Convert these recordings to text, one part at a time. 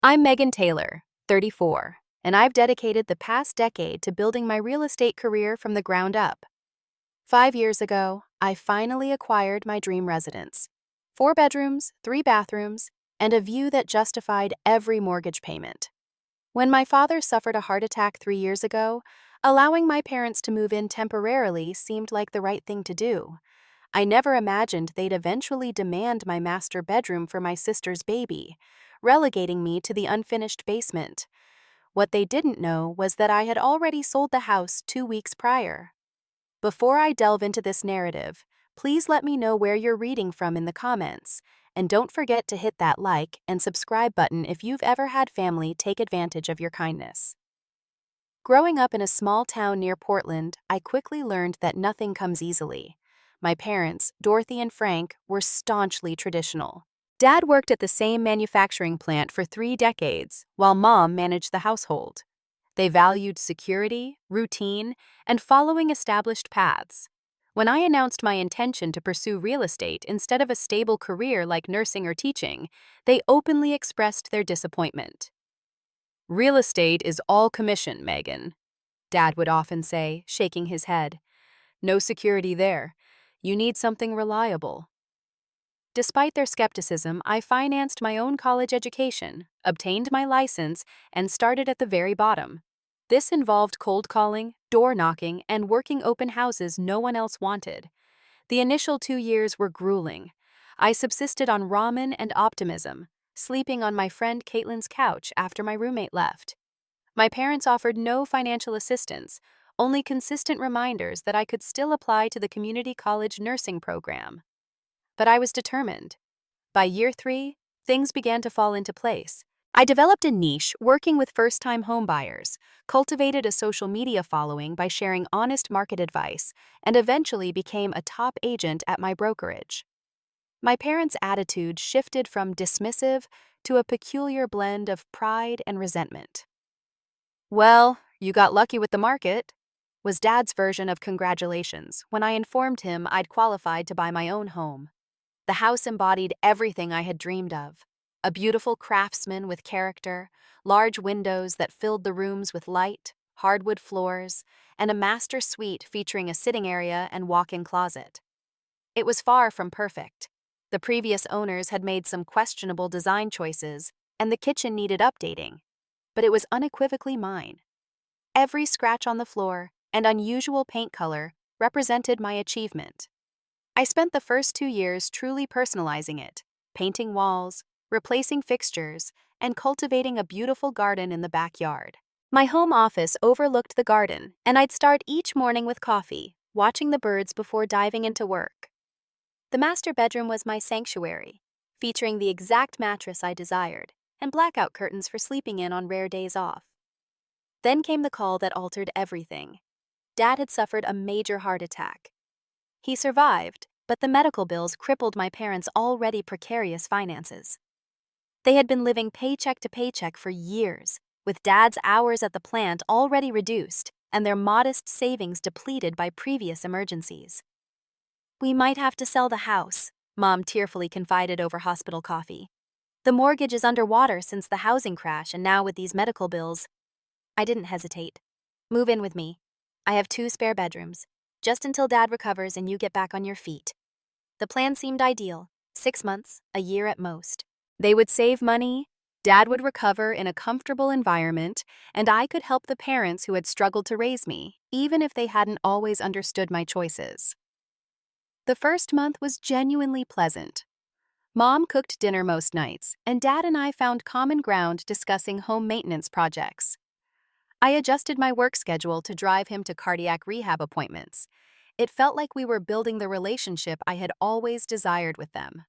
I'm Megan Taylor, 34, and I've dedicated the past decade to building my real estate career from the ground up. 5 years ago, I finally acquired my dream residence. 4 bedrooms, 3 bathrooms, and a view that justified every mortgage payment. When my father suffered a heart attack 3 years ago, allowing my parents to move in temporarily seemed like the right thing to do. I never imagined they'd eventually demand my master bedroom for my sister's baby, relegating me to the unfinished basement. What they didn't know was that I had already sold the house 2 weeks prior. Before I delve into this narrative, please let me know where you're reading from in the comments, and don't forget to hit that like and subscribe button if you've ever had family take advantage of your kindness. Growing up in a small town near Portland, I quickly learned that nothing comes easily. My parents, Dorothy and Frank, were staunchly traditional. Dad worked at the same manufacturing plant for 3 decades, while Mom managed the household. They valued security, routine, and following established paths. When I announced my intention to pursue real estate instead of a stable career like nursing or teaching, they openly expressed their disappointment. "Real estate is all commission, Megan," Dad would often say, shaking his head. "No security there. You need something reliable." Despite their skepticism, I financed my own college education, obtained my license, and started at the very bottom. This involved cold calling, door knocking, and working open houses no one else wanted. The initial 2 years were grueling. I subsisted on ramen and optimism, sleeping on my friend Caitlin's couch after my roommate left. My parents offered no financial assistance, only consistent reminders that I could still apply to the community college nursing program. But I was determined. By year 3, things began to fall into place. I developed a niche working with first-time homebuyers, cultivated a social media following by sharing honest market advice, and eventually became a top agent at my brokerage. My parents' attitude shifted from dismissive to a peculiar blend of pride and resentment. "Well, you got lucky with the market," was Dad's version of congratulations when I informed him I'd qualified to buy my own home. The house embodied everything I had dreamed of: a beautiful craftsman with character, large windows that filled the rooms with light, hardwood floors, and a master suite featuring a sitting area and walk-in closet. It was far from perfect. The previous owners had made some questionable design choices, and the kitchen needed updating, but it was unequivocally mine. Every scratch on the floor and unusual paint color represented my achievement. I spent the first 2 years truly personalizing it, painting walls, replacing fixtures, and cultivating a beautiful garden in the backyard. My home office overlooked the garden, and I'd start each morning with coffee, watching the birds before diving into work. The master bedroom was my sanctuary, featuring the exact mattress I desired and blackout curtains for sleeping in on rare days off. Then came the call that altered everything. Dad had suffered a major heart attack. He survived, but the medical bills crippled my parents' already precarious finances. They had been living paycheck to paycheck for years, with Dad's hours at the plant already reduced and their modest savings depleted by previous emergencies. "We might have to sell the house," Mom tearfully confided over hospital coffee. "The mortgage is underwater since the housing crash, and now with these medical bills." I didn't hesitate. "Move in with me. I have 2 spare bedrooms, just until Dad recovers and you get back on your feet." The plan seemed ideal: 6 months, a year at most. They would save money, Dad would recover in a comfortable environment, and I could help the parents who had struggled to raise me, even if they hadn't always understood my choices. The first month was genuinely pleasant. Mom cooked dinner most nights, and Dad and I found common ground discussing home maintenance projects. I adjusted my work schedule to drive him to cardiac rehab appointments. It felt like we were building the relationship I had always desired with them.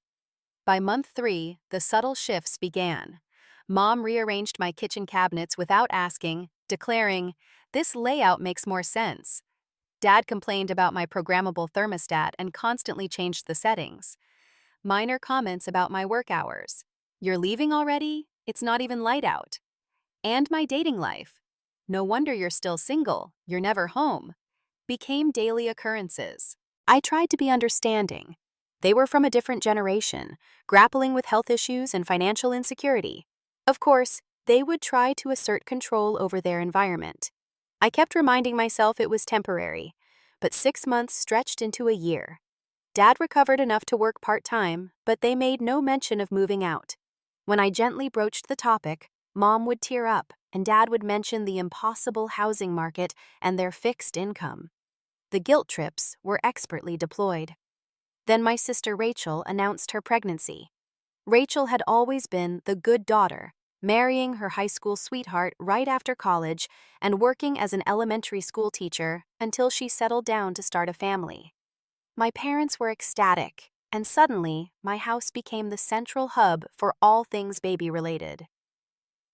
By month 3, the subtle shifts began. Mom rearranged my kitchen cabinets without asking, declaring, "This layout makes more sense." Dad complained about my programmable thermostat and constantly changed the settings. Minor comments about my work hours. "You're leaving already? It's not even light out." And my dating life. "No wonder you're still single, you're never home," became daily occurrences. I tried to be understanding. They were from a different generation, grappling with health issues and financial insecurity. Of course, they would try to assert control over their environment. I kept reminding myself it was temporary, but 6 months stretched into a year. Dad recovered enough to work part-time, but they made no mention of moving out. When I gently broached the topic, Mom would tear up, and Dad would mention the impossible housing market and their fixed income. The guilt trips were expertly deployed. Then my sister Rachel announced her pregnancy. Rachel had always been the good daughter, marrying her high school sweetheart right after college and working as an elementary school teacher until she settled down to start a family. My parents were ecstatic, and suddenly, my house became the central hub for all things baby-related.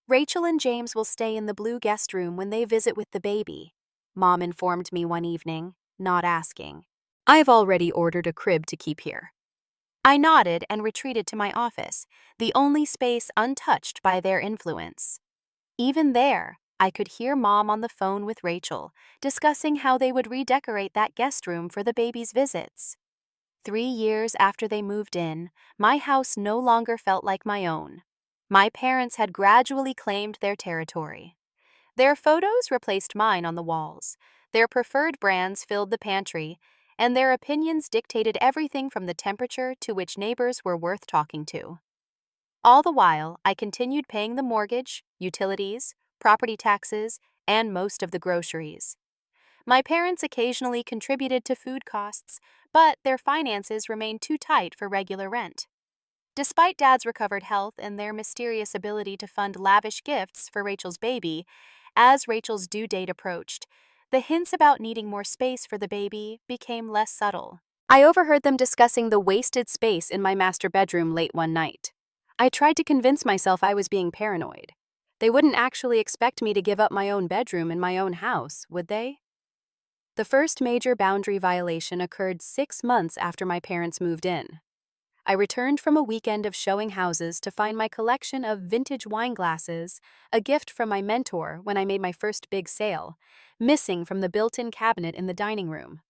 Rachel and James will stay in the blue guest room when they visit with the baby, Mom informed me one evening, not asking. I've already ordered a crib to keep here. I nodded and retreated to my office, the only space untouched by their influence. Even there, I could hear Mom on the phone with Rachel, discussing how they would redecorate that guest room for the baby's visits. 3 years after they moved in, my house no longer felt like my own. My parents had gradually claimed their territory. Their photos replaced mine on the walls, their preferred brands filled the pantry, and their opinions dictated everything from the temperature to which neighbors were worth talking to. All the while, I continued paying the mortgage, utilities, property taxes, and most of the groceries. My parents occasionally contributed to food costs, but their finances remained too tight for regular rent. Despite Dad's recovered health and their mysterious ability to fund lavish gifts for Rachel's baby, as Rachel's due date approached, the hints about needing more space for the baby became less subtle. I overheard them discussing the wasted space in my master bedroom late one night. I tried to convince myself I was being paranoid. They wouldn't actually expect me to give up my own bedroom in my own house, would they? The first major boundary violation occurred 6 months after my parents moved in. I returned from a weekend of showing houses to find my collection of vintage wine glasses, a gift from my mentor when I made my first big sale, missing from the built-in cabinet in the dining room.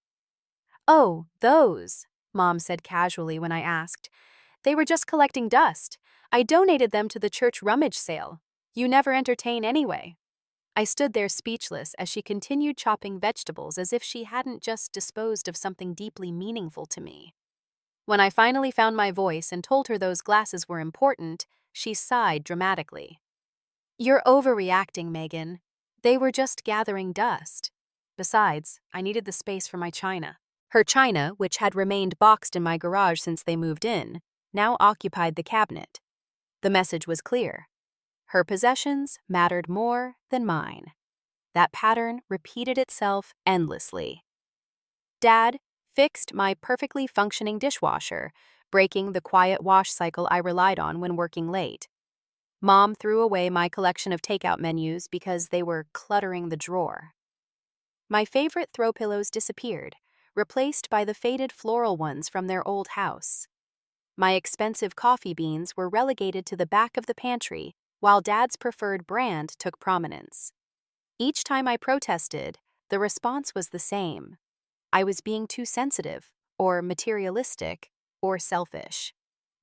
"Oh, those," Mom said casually when I asked. "They were just collecting dust. I donated them to the church rummage sale. You never entertain anyway." I stood there speechless as she continued chopping vegetables as if she hadn't just disposed of something deeply meaningful to me. When I finally found my voice and told her those glasses were important, she sighed dramatically. "You're overreacting, Megan. They were just gathering dust. Besides, I needed the space for my china." Her china, which had remained boxed in my garage since they moved in, now occupied the cabinet. The message was clear. Her possessions mattered more than mine. That pattern repeated itself endlessly. Dad fixed my perfectly functioning dishwasher, breaking the quiet wash cycle I relied on when working late. Mom threw away my collection of takeout menus because they were cluttering the drawer. My favorite throw pillows disappeared, replaced by the faded floral ones from their old house. My expensive coffee beans were relegated to the back of the pantry, while Dad's preferred brand took prominence. Each time I protested, the response was the same. I was being too sensitive, or materialistic, or selfish.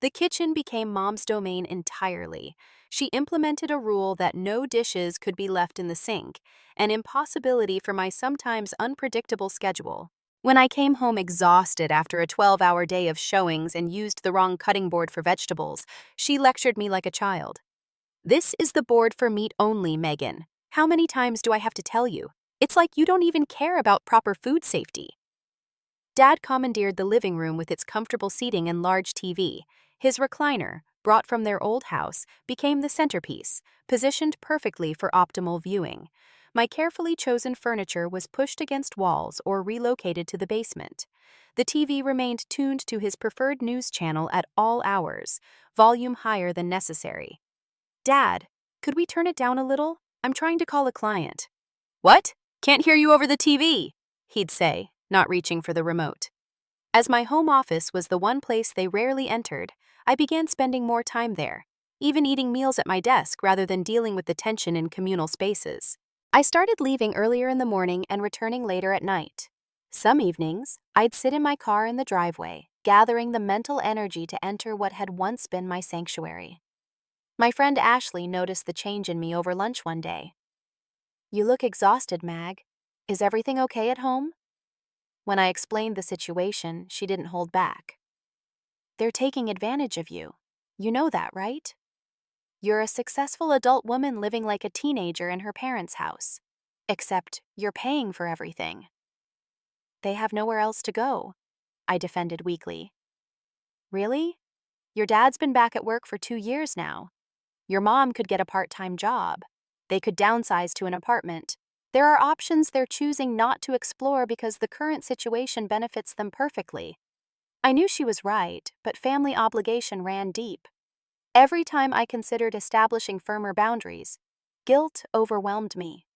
The kitchen became Mom's domain entirely. She implemented a rule that no dishes could be left in the sink, an impossibility for my sometimes unpredictable schedule. When I came home exhausted after a 12-hour day of showings and used the wrong cutting board for vegetables, she lectured me like a child. "This is the board for meat only, Megan. How many times do I have to tell you? It's like you don't even care about proper food safety." Dad commandeered the living room with its comfortable seating and large TV. His recliner, brought from their old house, became the centerpiece, positioned perfectly for optimal viewing. My carefully chosen furniture was pushed against walls or relocated to the basement. The TV remained tuned to his preferred news channel at all hours, volume higher than necessary. "Dad, could we turn it down a little? I'm trying to call a client." "What? Can't hear you over the TV," he'd say, not reaching for the remote. As my home office was the one place they rarely entered, I began spending more time there, even eating meals at my desk rather than dealing with the tension in communal spaces. I started leaving earlier in the morning and returning later at night. Some evenings, I'd sit in my car in the driveway, gathering the mental energy to enter what had once been my sanctuary. My friend Ashley noticed the change in me over lunch one day. "You look exhausted, Mag. Is everything okay at home?" When I explained the situation, she didn't hold back. "They're taking advantage of you. You know that, right? You're a successful adult woman living like a teenager in her parents' house. Except you're paying for everything." "They have nowhere else to go," I defended weakly. "Really? Your dad's been back at work for 2 years now. Your mom could get a part-time job. They could downsize to an apartment. There are options they're choosing not to explore because the current situation benefits them perfectly." I knew she was right, but family obligation ran deep. Every time I considered establishing firmer boundaries, guilt overwhelmed me.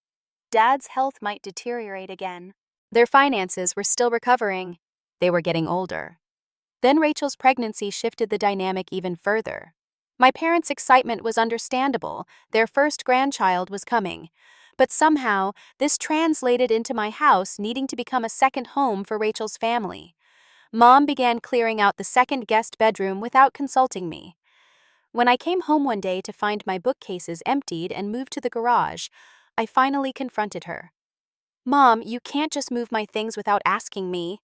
Dad's health might deteriorate again. Their finances were still recovering. They were getting older. Then Rachel's pregnancy shifted the dynamic even further. My parents' excitement was understandable. Their first grandchild was coming. But somehow, this translated into my house needing to become a second home for Rachel's family. Mom began clearing out the second guest bedroom without consulting me. When I came home one day to find my bookcases emptied and moved to the garage, I finally confronted her. "Mom, you can't just move my things without asking me."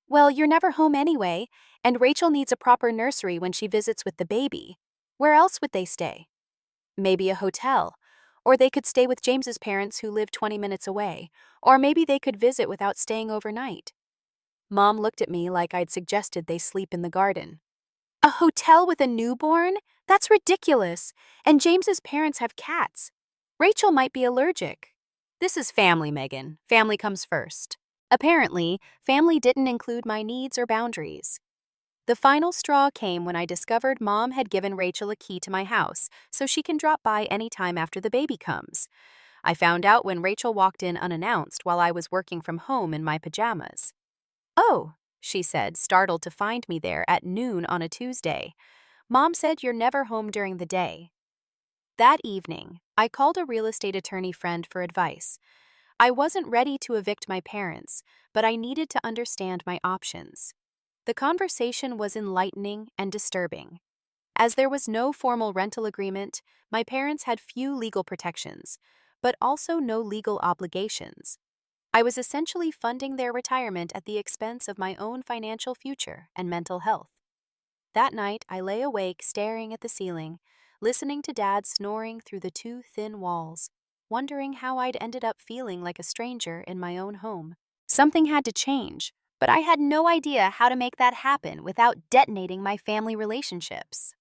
"Well, you're never home anyway, and Rachel needs a proper nursery when she visits with the baby. Where else would they stay?" "Maybe a hotel. Or they could stay with James's parents who live 20 minutes away. Or maybe they could visit without staying overnight." Mom looked at me like I'd suggested they sleep in the garden. "A hotel with a newborn? That's ridiculous. And James's parents have cats. Rachel might be allergic." "This is family, Megan. Family comes first." Apparently, family didn't include my needs or boundaries. The final straw came when I discovered Mom had given Rachel a key to my house, so she can drop by any time after the baby comes. I found out when Rachel walked in unannounced while I was working from home in my pajamas. "Oh," she said, startled to find me there at noon on a Tuesday. "Mom said you're never home during the day." That evening, I called a real estate attorney friend for advice. I wasn't ready to evict my parents, but I needed to understand my options. The conversation was enlightening and disturbing. As there was no formal rental agreement, my parents had few legal protections, but also no legal obligations. I was essentially funding their retirement at the expense of my own financial future and mental health. That night, I lay awake staring at the ceiling, listening to Dad snoring through the two thin walls, wondering how I'd ended up feeling like a stranger in my own home. Something had to change, but I had no idea how to make that happen without detonating my family relationships.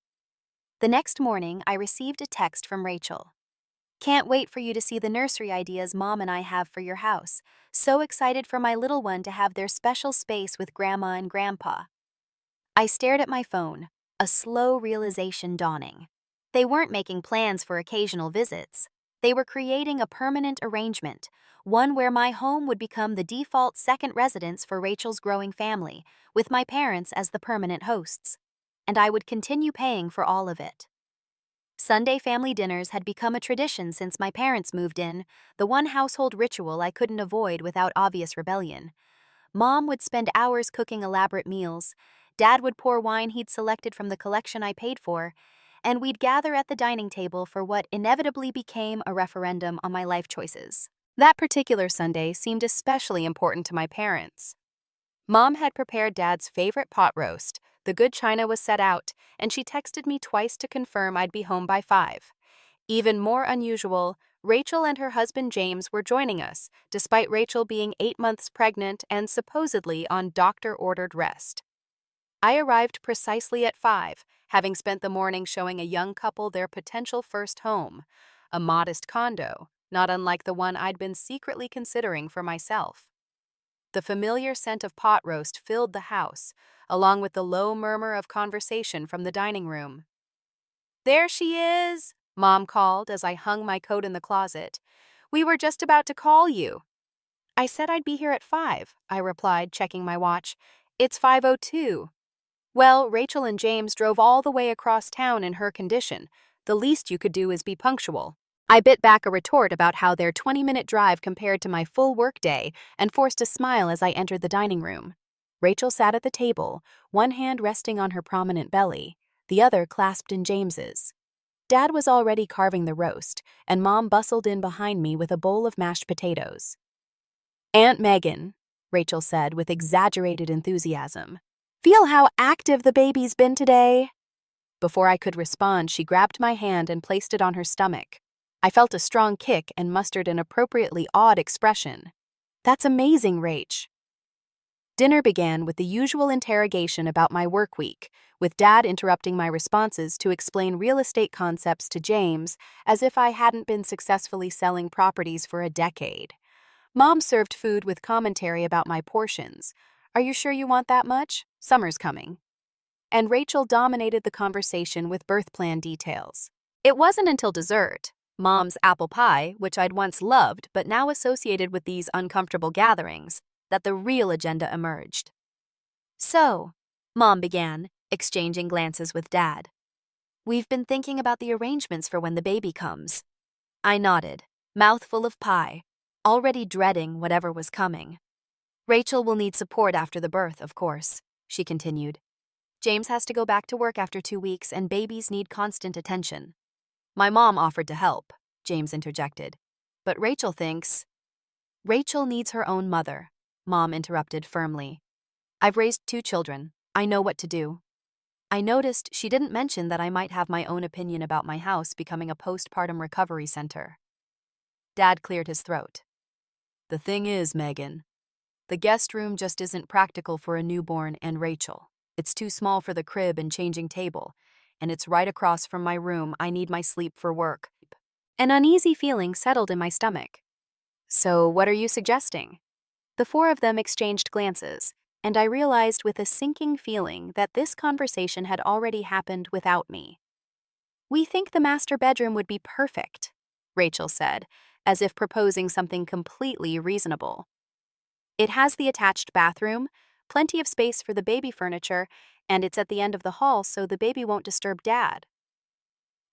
The next morning, I received a text from Rachel. "Can't wait for you to see the nursery ideas Mom and I have for your house. So excited for my little one to have their special space with Grandma and Grandpa." I stared at my phone, a slow realization dawning. They weren't making plans for occasional visits. They were creating a permanent arrangement, one where my home would become the default second residence for Rachel's growing family, with my parents as the permanent hosts. And I would continue paying for all of it. Sunday family dinners had become a tradition since my parents moved in, the one household ritual I couldn't avoid without obvious rebellion. Mom would spend hours cooking elaborate meals, Dad would pour wine he'd selected from the collection I paid for, and we'd gather at the dining table for what inevitably became a referendum on my life choices. That particular Sunday seemed especially important to my parents. Mom had prepared Dad's favorite pot roast, the good china was set out, and she texted me twice to confirm I'd be home by 5. Even more unusual, Rachel and her husband James were joining us, despite Rachel being 8 months pregnant and supposedly on doctor-ordered rest. I arrived precisely at 5, having spent the morning showing a young couple their potential first home, a modest condo, not unlike the one I'd been secretly considering for myself. The familiar scent of pot roast filled the house, along with the low murmur of conversation from the dining room. "There she is," Mom called as I hung my coat in the closet. "We were just about to call you." "I said I'd be here at 5, I replied, checking my watch. "It's 5:02. "Well, Rachel and James drove all the way across town in her condition. The least you could do is be punctual." I bit back a retort about how their 20-minute drive compared to my full workday and forced a smile as I entered the dining room. Rachel sat at the table, one hand resting on her prominent belly, the other clasped in James's. Dad was already carving the roast, and Mom bustled in behind me with a bowl of mashed potatoes. "Aunt Megan," Rachel said with exaggerated enthusiasm, "feel how active the baby's been today." Before I could respond, she grabbed my hand and placed it on her stomach. I felt a strong kick and mustered an appropriately awed expression. "That's amazing, Rach." Dinner began with the usual interrogation about my work week, with Dad interrupting my responses to explain real estate concepts to James as if I hadn't been successfully selling properties for a decade. Mom served food with commentary about my portions. "Are you sure you want that much? Summer's coming." And Rachel dominated the conversation with birth plan details. It wasn't until dessert, Mom's apple pie, which I'd once loved but now associated with these uncomfortable gatherings, that the real agenda emerged. "So," Mom began, exchanging glances with Dad, "we've been thinking about the arrangements for when the baby comes." I nodded, mouthful of pie, already dreading whatever was coming. "Rachel will need support after the birth, of course," she continued. "James has to go back to work after 2 weeks, and babies need constant attention." "My mom offered to help," James interjected. "But Rachel thinks—" "Rachel needs her own mother," Mom interrupted firmly. "I've raised 2 children. I know what to do." I noticed she didn't mention that I might have my own opinion about my house becoming a postpartum recovery center. Dad cleared his throat. "The thing is, Megan, the guest room just isn't practical for a newborn and Rachel. It's too small for the crib and changing table, and it's right across from my room. I need my sleep for work." An uneasy feeling settled in my stomach. "So what are you suggesting?" The 4 of them exchanged glances, and I realized with a sinking feeling that this conversation had already happened without me. "We think the master bedroom would be perfect," Rachel said, as if proposing something completely reasonable. "It has the attached bathroom, plenty of space for the baby furniture, and it's at the end of the hall so the baby won't disturb Dad."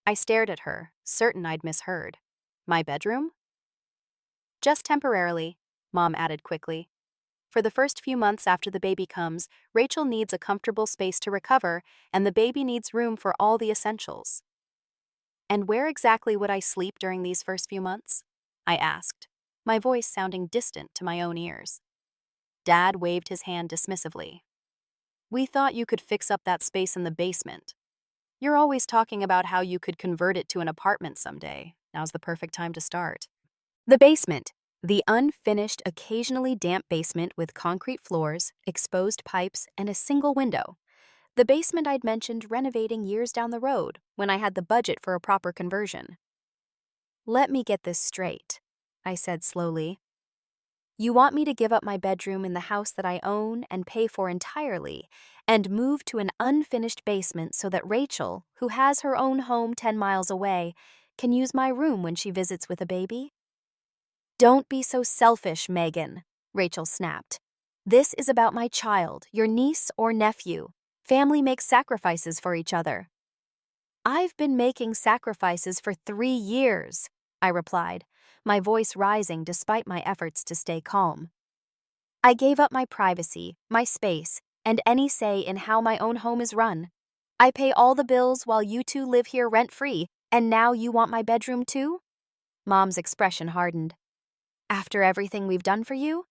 I stared at her, certain I'd misheard. "My bedroom?" "Just temporarily," Mom added quickly. "For the first few months after the baby comes, Rachel needs a comfortable space to recover, and the baby needs room for all the essentials." "And where exactly would I sleep during these first few months?" I asked, my voice sounding distant to my own ears. Dad waved his hand dismissively. "We thought you could fix up that space in the basement. You're always talking about how you could convert it to an apartment someday. Now's the perfect time to start." The basement, the unfinished, occasionally damp basement with concrete floors, exposed pipes, and a single window. The basement I'd mentioned renovating years down the road when I had the budget for a proper conversion. "Let me get this straight," I said slowly. "You want me to give up my bedroom in the house that I own and pay for entirely and move to an unfinished basement so that Rachel, who has her own home 10 miles away, can use my room when she visits with a baby?" "Don't be so selfish, Megan," Rachel snapped. "This is about my child, your niece or nephew. Family makes sacrifices for each other." "I've been making sacrifices for 3 years," I replied, my voice rising despite my efforts to stay calm. "I gave up my privacy, my space, and any say in how my own home is run. I pay all the bills while you 2 live here rent-free, and now you want my bedroom too?" Mom's expression hardened. "After everything we've done for you?"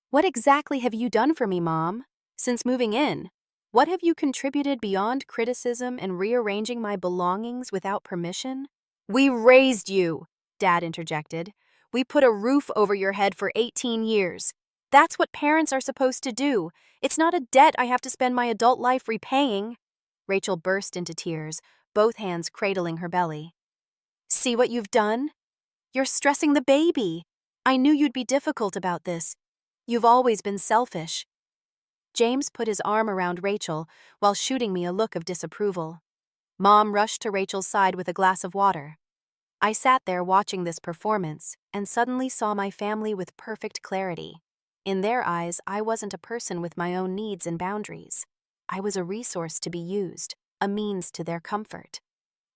"What exactly have you done for me, Mom? Since moving in, what have you contributed beyond criticism and rearranging my belongings without permission?" "We raised you," Dad interjected. "We put a roof over your head for 18 years. That's what parents are supposed to do. It's not a debt I have to spend my adult life repaying." Rachel burst into tears, both hands cradling her belly. "See what you've done? You're stressing the baby. I knew you'd be difficult about this. You've always been selfish." James put his arm around Rachel while shooting me a look of disapproval. Mom rushed to Rachel's side with a glass of water. I sat there watching this performance and suddenly saw my family with perfect clarity. In their eyes, I wasn't a person with my own needs and boundaries. I was a resource to be used, a means to their comfort.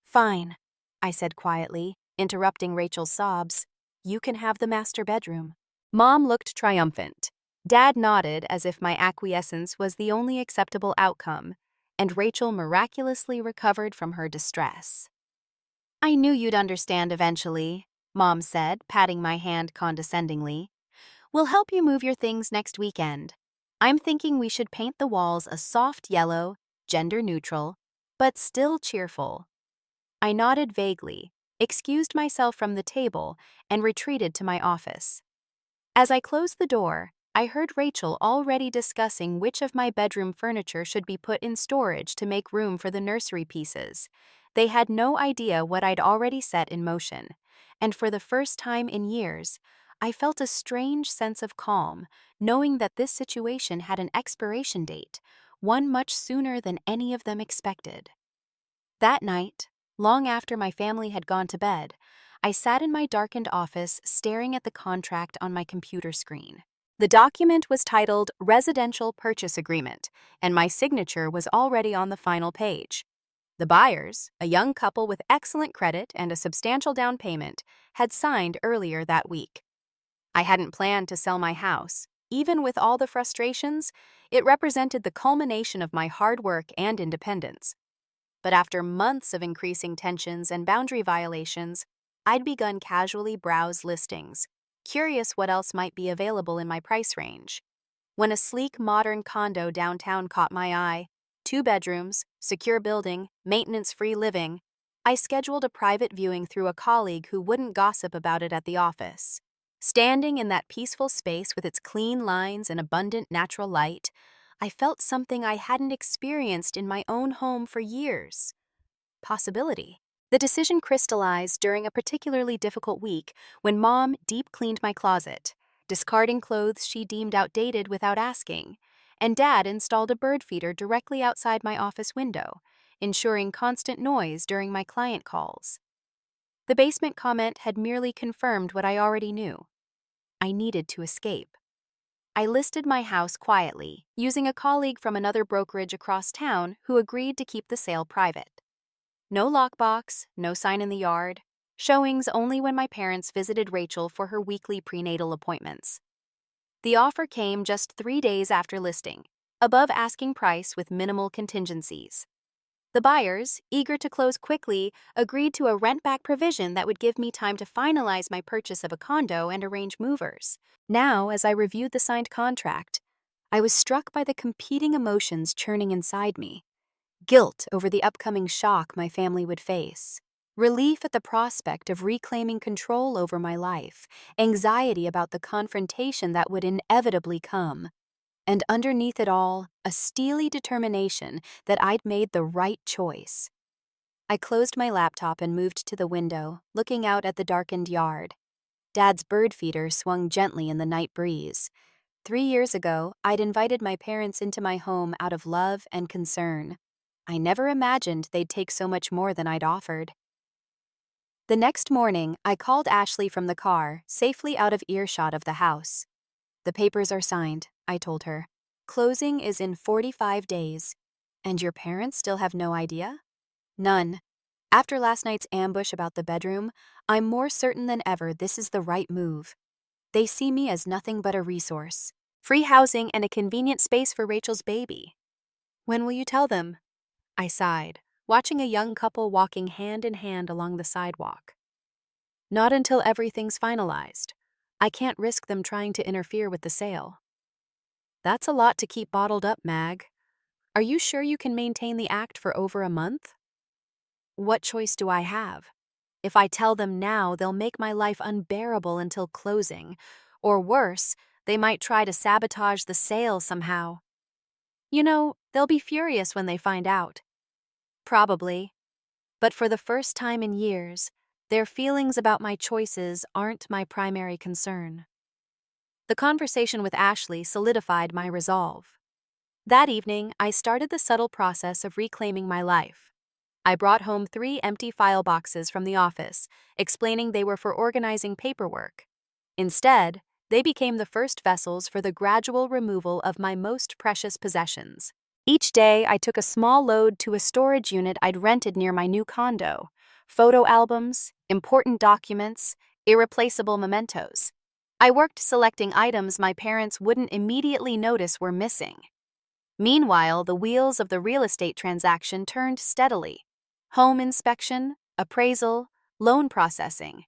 "Fine," I said quietly, interrupting Rachel's sobs. "You can have the master bedroom." Mom looked triumphant. Dad nodded as if my acquiescence was the only acceptable outcome, and Rachel miraculously recovered from her distress. I knew you'd understand eventually, Mom said, patting my hand condescendingly. We'll help you move your things next weekend. I'm thinking we should paint the walls a soft yellow, gender-neutral, but still cheerful. I nodded vaguely, excused myself from the table, and retreated to my office. As I closed the door, I heard Rachel already discussing which of my bedroom furniture should be put in storage to make room for the nursery pieces. They had no idea what I'd already set in motion, and for the first time in years, I felt a strange sense of calm, knowing that this situation had an expiration date, one much sooner than any of them expected. That night, long after my family had gone to bed, I sat in my darkened office staring at the contract on my computer screen. The document was titled Residential Purchase Agreement, and my signature was already on the final page. The buyers, a young couple with excellent credit and a substantial down payment, had signed earlier that week. I hadn't planned to sell my house. Even with all the frustrations, it represented the culmination of my hard work and independence. But after months of increasing tensions and boundary violations, I'd begun casually browse listings, curious what else might be available in my price range. When a sleek modern condo downtown caught my eye, 2 bedrooms, secure building, maintenance-free living, I scheduled a private viewing through a colleague who wouldn't gossip about it at the office. Standing in that peaceful space with its clean lines and abundant natural light, I felt something I hadn't experienced in my own home for years. Possibility. The decision crystallized during a particularly difficult week when Mom deep-cleaned my closet, discarding clothes she deemed outdated without asking, and Dad installed a bird feeder directly outside my office window, ensuring constant noise during my client calls. The basement comment had merely confirmed what I already knew. I needed to escape. I listed my house quietly, using a colleague from another brokerage across town who agreed to keep the sale private. No lockbox, no sign in the yard, showings only when my parents visited Rachel for her weekly prenatal appointments. The offer came just 3 days after listing, above asking price with minimal contingencies. The buyers, eager to close quickly, agreed to a rent-back provision that would give me time to finalize my purchase of a condo and arrange movers. Now, as I reviewed the signed contract, I was struck by the competing emotions churning inside me. Guilt over the upcoming shock my family would face, relief at the prospect of reclaiming control over my life, anxiety about the confrontation that would inevitably come, and underneath it all, a steely determination that I'd made the right choice. I closed my laptop and moved to the window, looking out at the darkened yard. Dad's bird feeder swung gently in the night breeze. 3 years ago, I'd invited my parents into my home out of love and concern. I never imagined they'd take so much more than I'd offered. The next morning, I called Ashley from the car, safely out of earshot of the house. "The papers are signed," I told her. "Closing is in 45 days. And your parents still have no idea?" "None. After last night's ambush about the bedroom, I'm more certain than ever this is the right move. They see me as nothing but a resource. Free housing and a convenient space for Rachel's baby." "When will you tell them?" I sighed, watching a young couple walking hand in hand along the sidewalk. "Not until everything's finalized. I can't risk them trying to interfere with the sale." "That's a lot to keep bottled up, Mag. Are you sure you can maintain the act for over a month?" "What choice do I have? If I tell them now, they'll make my life unbearable until closing. Or worse, they might try to sabotage the sale somehow. You know, they'll be furious when they find out." "Probably. But for the first time in years, their feelings about my choices aren't my primary concern." The conversation with Ashley solidified my resolve. That evening, I started the subtle process of reclaiming my life. I brought home 3 empty file boxes from the office, explaining they were for organizing paperwork. Instead, they became the first vessels for the gradual removal of my most precious possessions. Each day, I took a small load to a storage unit I'd rented near my new condo: photo albums, important documents, irreplaceable mementos. I worked selecting items my parents wouldn't immediately notice were missing. Meanwhile, the wheels of the real estate transaction turned steadily. Home inspection, appraisal, loan processing.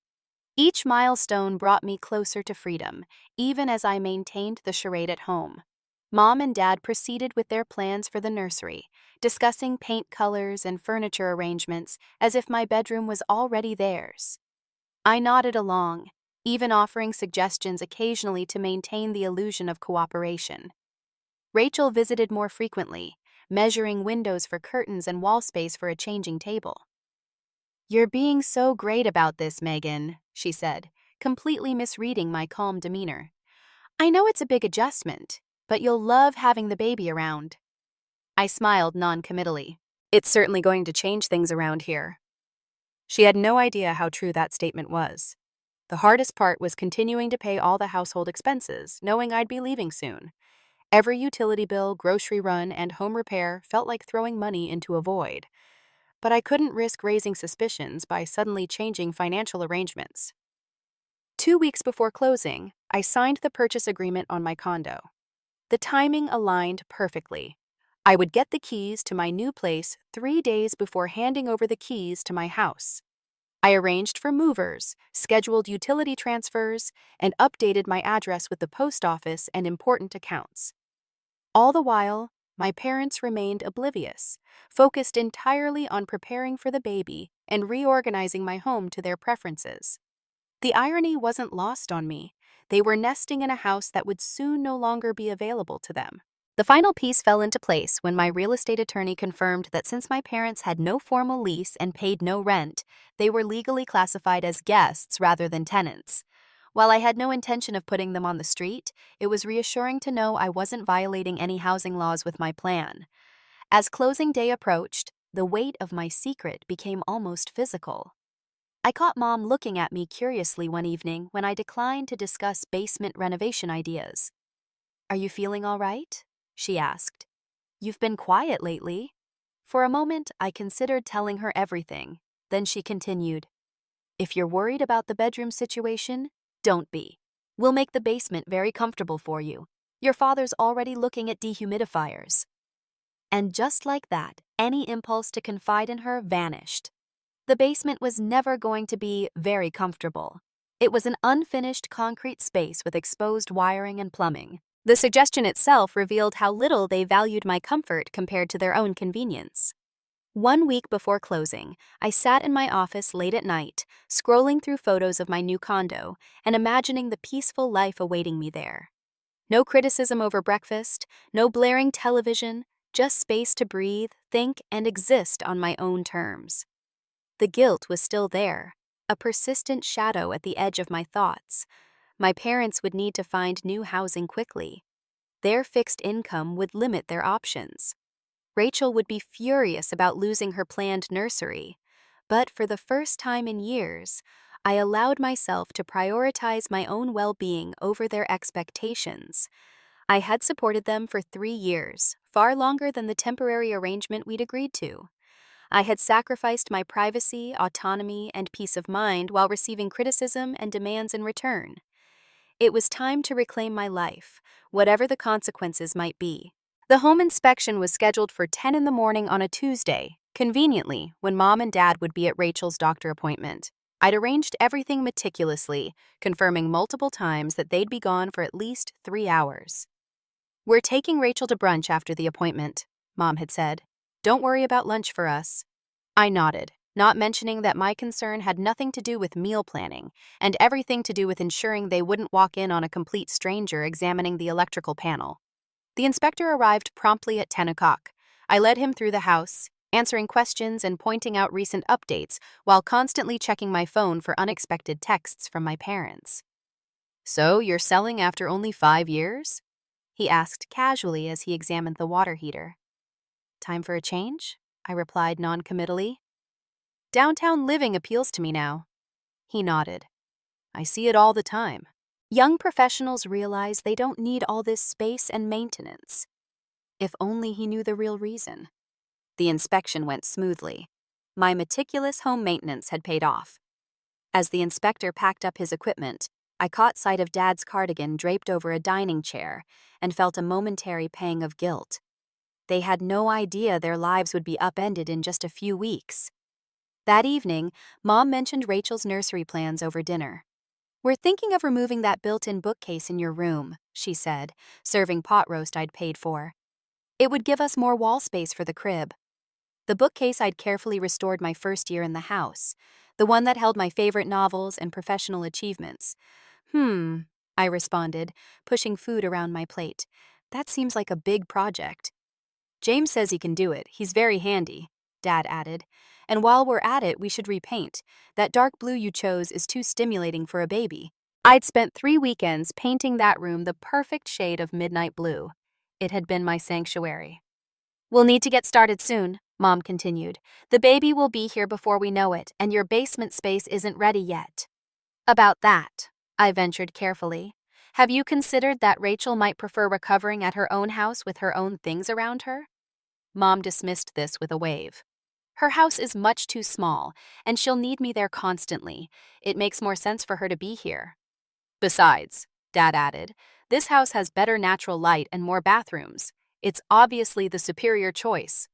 Each milestone brought me closer to freedom, even as I maintained the charade at home. Mom and Dad proceeded with their plans for the nursery, discussing paint colors and furniture arrangements as if my bedroom was already theirs. I nodded along, even offering suggestions occasionally to maintain the illusion of cooperation. Rachel visited more frequently, measuring windows for curtains and wall space for a changing table. "You're being so great about this, Megan," she said, completely misreading my calm demeanor. "I know it's a big adjustment, but you'll love having the baby around." I smiled non-committally. "It's certainly going to change things around here." She had no idea how true that statement was. The hardest part was continuing to pay all the household expenses, knowing I'd be leaving soon. Every utility bill, grocery run, and home repair felt like throwing money into a void. But I couldn't risk raising suspicions by suddenly changing financial arrangements. 2 weeks before closing, I signed the purchase agreement on my condo. The timing aligned perfectly. I would get the keys to my new place 3 days before handing over the keys to my house. I arranged for movers, scheduled utility transfers, and updated my address with the post office and important accounts. All the while, my parents remained oblivious, focused entirely on preparing for the baby and reorganizing my home to their preferences. The irony wasn't lost on me. They were nesting in a house that would soon no longer be available to them. The final piece fell into place when my real estate attorney confirmed that since my parents had no formal lease and paid no rent, they were legally classified as guests rather than tenants. While I had no intention of putting them on the street, it was reassuring to know I wasn't violating any housing laws with my plan. As closing day approached, the weight of my secret became almost physical. I caught Mom looking at me curiously one evening when I declined to discuss basement renovation ideas. "Are you feeling all right?" she asked. "You've been quiet lately." For a moment, I considered telling her everything. Then she continued, "If you're worried about the bedroom situation, don't be. We'll make the basement very comfortable for you. Your father's already looking at dehumidifiers." And just like that, any impulse to confide in her vanished. The basement was never going to be very comfortable. It was an unfinished concrete space with exposed wiring and plumbing. The suggestion itself revealed how little they valued my comfort compared to their own convenience. 1 week before closing, I sat in my office late at night, scrolling through photos of my new condo and imagining the peaceful life awaiting me there. No criticism over breakfast, no blaring television, just space to breathe, think, and exist on my own terms. The guilt was still there, a persistent shadow at the edge of my thoughts. My parents would need to find new housing quickly. Their fixed income would limit their options. Rachel would be furious about losing her planned nursery. But for the first time in years, I allowed myself to prioritize my own well-being over their expectations. I had supported them for 3 years, far longer than the temporary arrangement we'd agreed to. I had sacrificed my privacy, autonomy, and peace of mind while receiving criticism and demands in return. It was time to reclaim my life, whatever the consequences might be. The home inspection was scheduled for 10 in the morning on a Tuesday, conveniently, when Mom and Dad would be at Rachel's doctor appointment. I'd arranged everything meticulously, confirming multiple times that they'd be gone for at least 3 hours. "We're taking Rachel to brunch after the appointment," Mom had said. "Don't worry about lunch for us." I nodded, not mentioning that my concern had nothing to do with meal planning and everything to do with ensuring they wouldn't walk in on a complete stranger examining the electrical panel. The inspector arrived promptly at 10 o'clock. I led him through the house, answering questions and pointing out recent updates while constantly checking my phone for unexpected texts from my parents. "So, you're selling after only 5 years?" he asked casually as he examined the water heater. "Time for a change?" I replied non-committally. "Downtown living appeals to me now." He nodded. "I see it all the time. Young professionals realize they don't need all this space and maintenance." If only he knew the real reason. The inspection went smoothly. My meticulous home maintenance had paid off. As the inspector packed up his equipment, I caught sight of Dad's cardigan draped over a dining chair and felt a momentary pang of guilt. They had no idea their lives would be upended in just a few weeks. That evening, Mom mentioned Rachel's nursery plans over dinner. "We're thinking of removing that built-in bookcase in your room," she said, serving pot roast I'd paid for. "It would give us more wall space for the crib." The bookcase I'd carefully restored my first year in the house, the one that held my favorite novels and professional achievements. I responded, pushing food around my plate. "That seems like a big project." "James says he can do it. He's very handy," Dad added. "And while we're at it, we should repaint. That dark blue you chose is too stimulating for a baby." I'd spent 3 weekends painting that room the perfect shade of midnight blue. It had been my sanctuary. "We'll need to get started soon," Mom continued. "The baby will be here before we know it, and your basement space isn't ready yet." "About that," I ventured carefully, "have you considered that Rachel might prefer recovering at her own house with her own things around her?" Mom dismissed this with a wave. "Her house is much too small, and she'll need me there constantly. It makes more sense for her to be here." "Besides," Dad added, "this house has better natural light and more bathrooms. It's obviously the superior choice."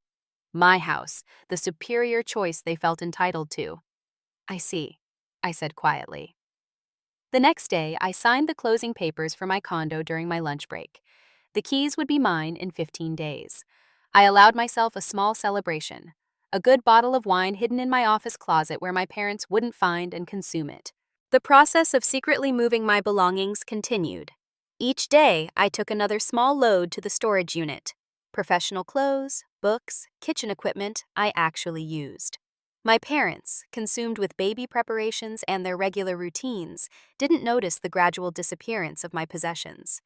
My house, the superior choice they felt entitled to. "I see," I said quietly. The next day, I signed the closing papers for my condo during my lunch break. The keys would be mine in 15 days. I allowed myself a small celebration, a good bottle of wine hidden in my office closet where my parents wouldn't find and consume it. The process of secretly moving my belongings continued. Each day, I took another small load to the storage unit. Professional clothes, books, kitchen equipment I actually used. My parents, consumed with baby preparations and their regular routines, didn't notice the gradual disappearance of my possessions.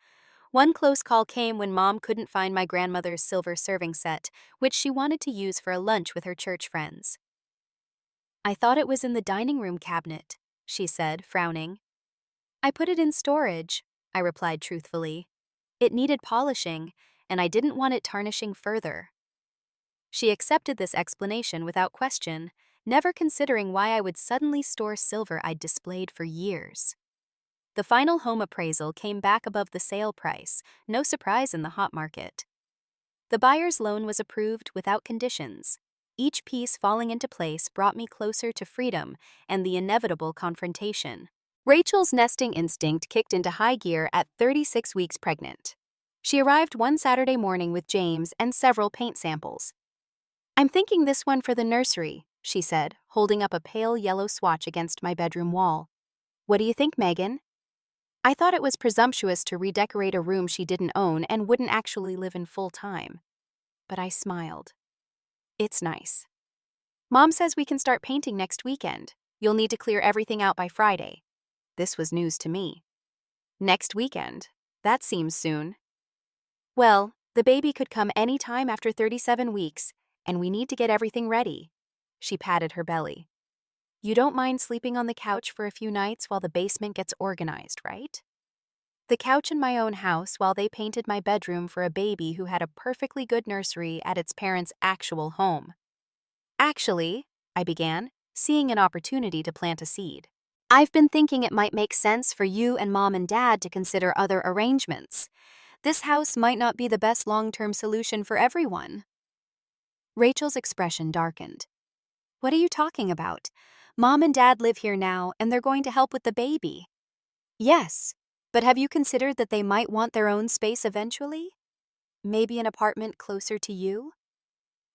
One close call came when Mom couldn't find my grandmother's silver serving set, which she wanted to use for a lunch with her church friends. "I thought it was in the dining room cabinet," she said, frowning. "I put it in storage," I replied truthfully. "It needed polishing, and I didn't want it tarnishing further." She accepted this explanation without question, never considering why I would suddenly store silver I'd displayed for years. The final home appraisal came back above the sale price, no surprise in the hot market. The buyer's loan was approved without conditions. Each piece falling into place brought me closer to freedom and the inevitable confrontation. Rachel's nesting instinct kicked into high gear at 36 weeks pregnant. She arrived one Saturday morning with James and several paint samples. "I'm thinking this one for the nursery," she said, holding up a pale yellow swatch against my bedroom wall. "What do you think, Megan?" I thought it was presumptuous to redecorate a room she didn't own and wouldn't actually live in full time. But I smiled. "It's nice." "Mom says we can start painting next weekend. You'll need to clear everything out by Friday." This was news to me. Next weekend? That seems soon. "Well, the baby could come any time after 37 weeks, and we need to get everything ready." She patted her belly. "You don't mind sleeping on the couch for a few nights while the basement gets organized, right?" The couch in my own house while they painted my bedroom for a baby who had a perfectly good nursery at its parents' actual home. "Actually," I began, seeing an opportunity to plant a seed. "I've been thinking it might make sense for you and Mom and Dad to consider other arrangements. This house might not be the best long-term solution for everyone." Rachel's expression darkened. "What are you talking about? Mom and Dad live here now, and they're going to help with the baby." "Yes, but have you considered that they might want their own space eventually? Maybe an apartment closer to you?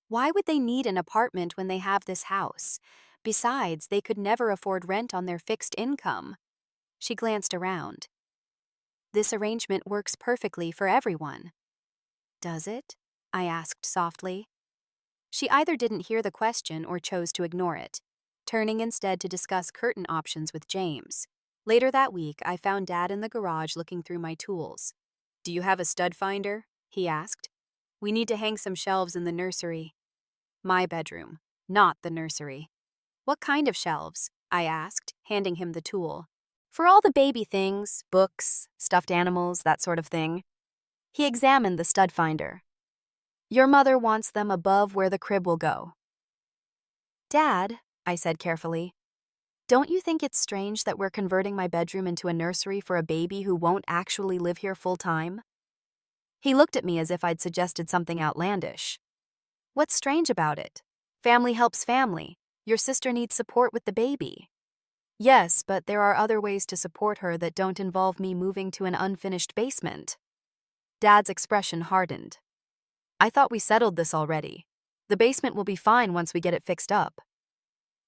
Why would they need an apartment when they have this house? Besides, they could never afford rent on their fixed income." She glanced around. "This arrangement works perfectly for everyone." "Does it?" I asked softly. She either didn't hear the question or chose to ignore it, turning instead to discuss curtain options with James. Later that week, I found Dad in the garage looking through my tools. "Do you have a stud finder?" he asked. "We need to hang some shelves in the nursery." My bedroom, not the nursery. "What kind of shelves?" I asked, handing him the tool. "For all the baby things, books, stuffed animals, that sort of thing." He examined the stud finder. "Your mother wants them above where the crib will go." "Dad," I said carefully, "don't you think it's strange that we're converting my bedroom into a nursery for a baby who won't actually live here full time?" He looked at me as if I'd suggested something outlandish. "What's strange about it? Family helps family. Your sister needs support with the baby. Yes, but there are other ways to support her that don't involve me moving to an unfinished basement. Dad's expression hardened. I thought we settled this already. The basement will be fine once we get it fixed up.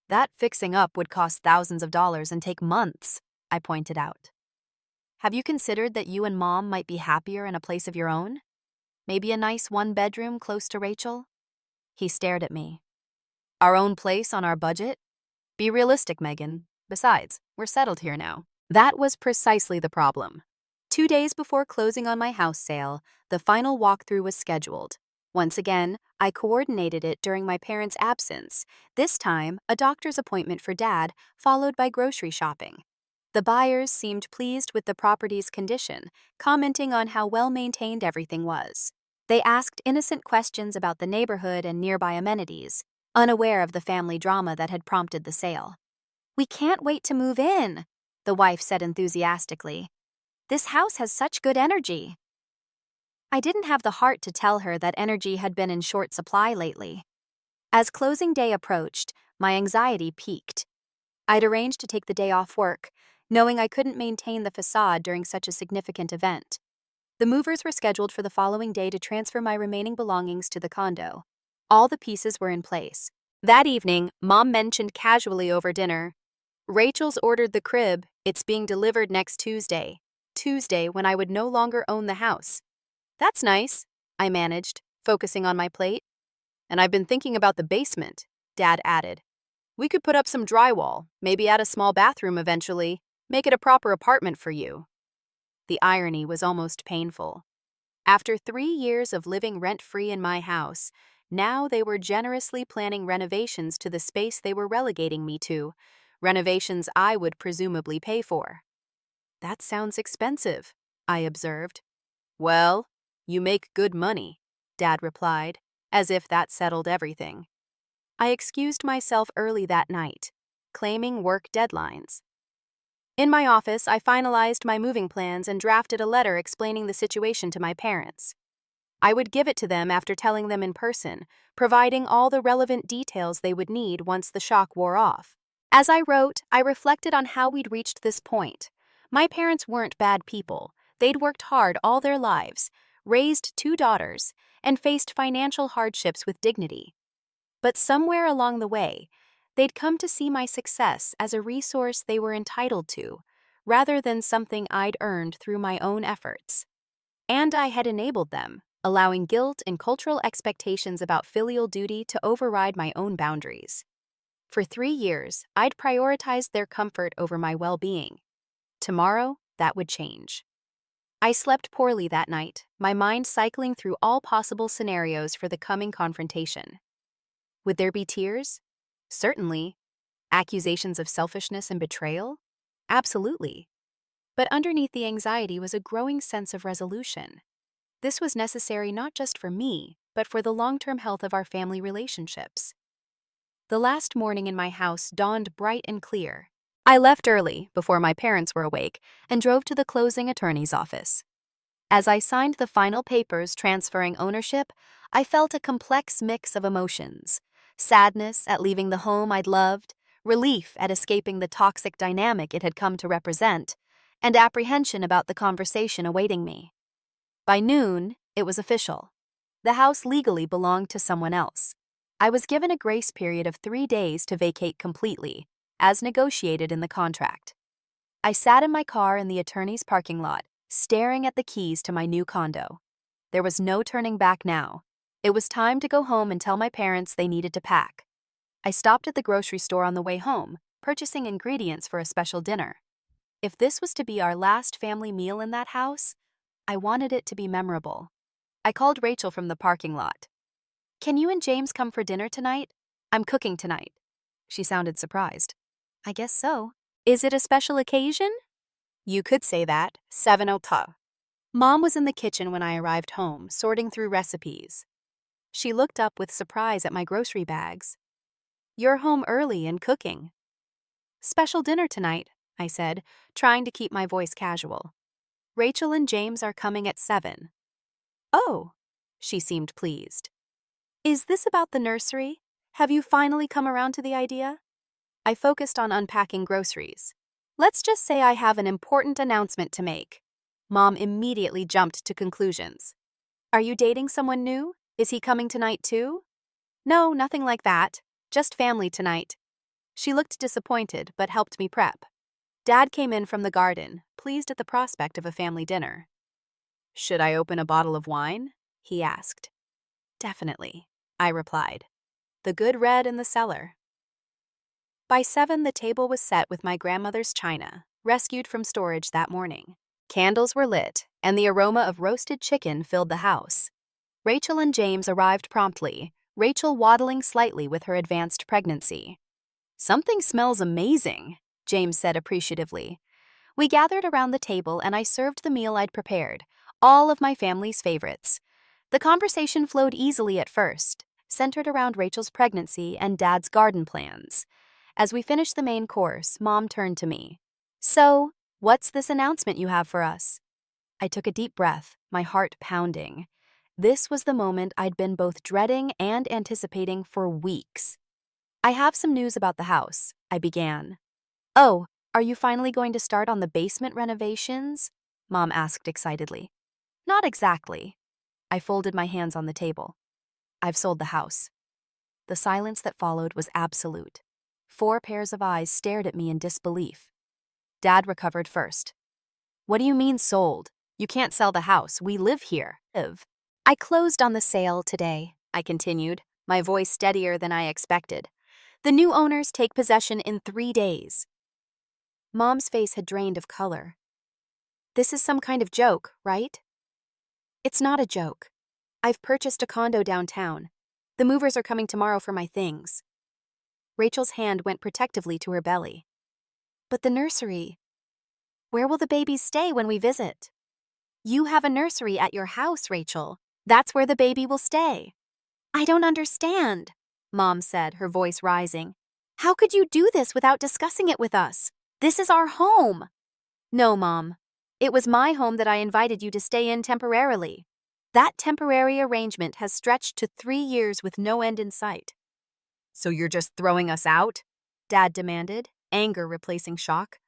That fixing up would cost thousands of dollars and take months, I pointed out. Have you considered that you and Mom might be happier in a place of your own? Maybe a nice one-bedroom close to Rachel? He stared at me. Our own place on our budget? Be realistic, Megan. Besides, we're settled here now. That was precisely the problem. 2 days before closing on my house sale, the final walkthrough was scheduled. Once again, I coordinated it during my parents' absence, this time a doctor's appointment for Dad, followed by grocery shopping. The buyers seemed pleased with the property's condition, commenting on how well-maintained everything was. They asked innocent questions about the neighborhood and nearby amenities, unaware of the family drama that had prompted the sale. "We can't wait to move in," the wife said enthusiastically. "This house has such good energy." I didn't have the heart to tell her that energy had been in short supply lately. As closing day approached, my anxiety peaked. I'd arranged to take the day off work, knowing I couldn't maintain the facade during such a significant event. The movers were scheduled for the following day to transfer my remaining belongings to the condo. All the pieces were in place. That evening, Mom mentioned casually over dinner, "Rachel's ordered the crib. It's being delivered next Tuesday. Tuesday when I would no longer own the house." "That's nice," I managed, focusing on my plate. "And I've been thinking about the basement," Dad added. "We could put up some drywall, maybe add a small bathroom eventually, make it a proper apartment for you." The irony was almost painful. After 3 years of living rent-free in my house, now they were generously planning renovations to the space they were relegating me to, renovations I would presumably pay for. "That sounds expensive," I observed. "Well, you make good money," Dad replied, as if that settled everything. I excused myself early that night, claiming work deadlines. In my office, I finalized my moving plans and drafted a letter explaining the situation to my parents. I would give it to them after telling them in person, providing all the relevant details they would need once the shock wore off. As I wrote, I reflected on how we'd reached this point. My parents weren't bad people. They'd worked hard all their lives, raised 2 daughters, and faced financial hardships with dignity. But somewhere along the way, they'd come to see my success as a resource they were entitled to, rather than something I'd earned through my own efforts. And I had enabled them, allowing guilt and cultural expectations about filial duty to override my own boundaries. For 3 years, I'd prioritized their comfort over my well-being. Tomorrow, that would change. I slept poorly that night, my mind cycling through all possible scenarios for the coming confrontation. Would there be tears? Certainly. Accusations of selfishness and betrayal? Absolutely. But underneath the anxiety was a growing sense of resolution. This was necessary not just for me, but for the long-term health of our family relationships. The last morning in my house dawned bright and clear. I left early, before my parents were awake, and drove to the closing attorney's office. As I signed the final papers transferring ownership, I felt a complex mix of emotions: sadness at leaving the home I'd loved, relief at escaping the toxic dynamic it had come to represent, and apprehension about the conversation awaiting me. By noon, it was official. The house legally belonged to someone else. I was given a grace period of 3 days to vacate completely, as negotiated in the contract. I sat in my car in the attorney's parking lot, staring at the keys to my new condo. There was no turning back now. It was time to go home and tell my parents they needed to pack. I stopped at the grocery store on the way home, purchasing ingredients for a special dinner. If this was to be our last family meal in that house, I wanted it to be memorable. I called Rachel from the parking lot. "Can you and James come for dinner tonight? I'm cooking tonight." She sounded surprised. "I guess so. Is it a special occasion?" "You could say that. 7:00. Mom was in the kitchen when I arrived home, sorting through recipes. She looked up with surprise at my grocery bags. "You're home early and cooking." "Special dinner tonight," I said, trying to keep my voice casual. "Rachel and James are coming at 7. "Oh," she seemed pleased. "Is this about the nursery? Have you finally come around to the idea? I focused on unpacking groceries. Let's just say I have an important announcement to make. Mom immediately jumped to conclusions. Are you dating someone new? Is he coming tonight too? No, nothing like that. Just family tonight. She looked disappointed but helped me prep. Dad came in from the garden, pleased at the prospect of a family dinner. Should I open a bottle of wine? He asked. Definitely, I replied. The good red in the cellar. By 7, the table was set with my grandmother's china, rescued from storage that morning. Candles were lit, and the aroma of roasted chicken filled the house. Rachel and James arrived promptly, Rachel waddling slightly with her advanced pregnancy. Something smells amazing, James said appreciatively. We gathered around the table and I served the meal I'd prepared, all of my family's favorites. The conversation flowed easily at first, centered around Rachel's pregnancy and Dad's garden plans. As we finished the main course, Mom turned to me. So, what's this announcement you have for us? I took a deep breath, my heart pounding. This was the moment I'd been both dreading and anticipating for weeks. I have some news about the house, I began. Oh, are you finally going to start on the basement renovations? Mom asked excitedly. Not exactly. I folded my hands on the table. I've sold the house. The silence that followed was absolute. 4 pairs of eyes stared at me in disbelief. Dad recovered first. What do you mean sold? You can't sell the house. We live here. I closed on the sale today, I continued, my voice steadier than I expected. The new owners take possession in 3 days. Mom's face had drained of color. This is some kind of joke, right? It's not a joke. I've purchased a condo downtown. The movers are coming tomorrow for my things. Rachel's hand went protectively to her belly. But the nursery. Where will the babies stay when we visit? You have a nursery at your house, Rachel. That's where the baby will stay. I don't understand, Mom said, her voice rising. How could you do this without discussing it with us? This is our home. No, Mom. It was my home that I invited you to stay in temporarily. That temporary arrangement has stretched to 3 years with no end in sight. So you're just throwing us out? Dad demanded, anger replacing shock.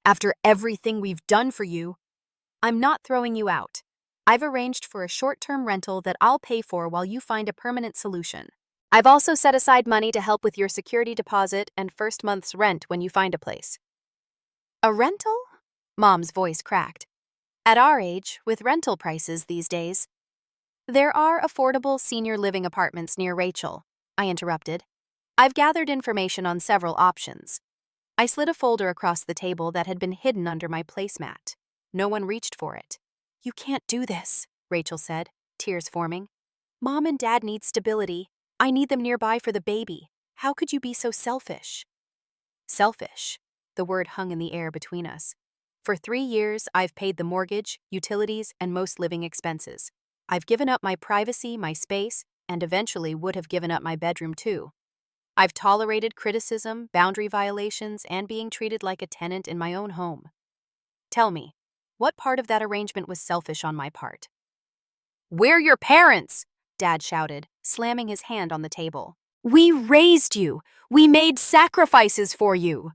After everything we've done for you, I'm not throwing you out. I've arranged for a short-term rental that I'll pay for while you find a permanent solution. I've also set aside money to help with your security deposit and first month's rent when you find a place. A rental? Mom's voice cracked. At our age, with rental prices these days. There are affordable senior living apartments near Rachel, I interrupted. I've gathered information on several options. I slid a folder across the table that had been hidden under my placemat. No one reached for it. You can't do this, Rachel said, tears forming. Mom and Dad need stability. I need them nearby for the baby. How could you be so selfish? Selfish. The word hung in the air between us. For 3 years, I've paid the mortgage, utilities, and most living expenses. I've given up my privacy, my space, and eventually would have given up my bedroom too. I've tolerated criticism, boundary violations, and being treated like a tenant in my own home. Tell me, what part of that arrangement was selfish on my part? We're your parents, Dad shouted, slamming his hand on the table. We raised you. We made sacrifices for you.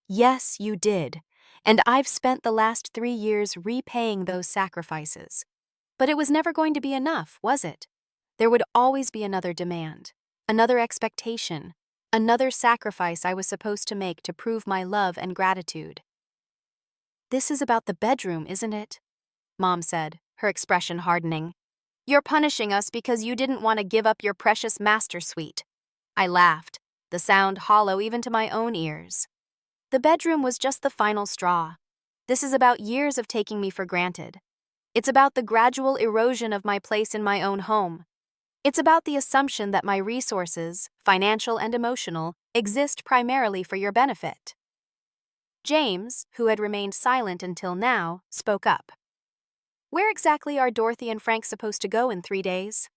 Yes, you did. And I've spent the last 3 years repaying those sacrifices. But it was never going to be enough, was it? There would always be another demand, another expectation, another sacrifice I was supposed to make to prove my love and gratitude. This is about the bedroom, isn't it? Mom said, her expression hardening. You're punishing us because you didn't want to give up your precious master suite. I laughed, the sound hollow even to my own ears. The bedroom was just the final straw. This is about years of taking me for granted. It's about the gradual erosion of my place in my own home. It's about the assumption that my resources, financial and emotional, exist primarily for your benefit. James, who had remained silent until now, spoke up. Where exactly are Dorothy and Frank supposed to go in 3 days?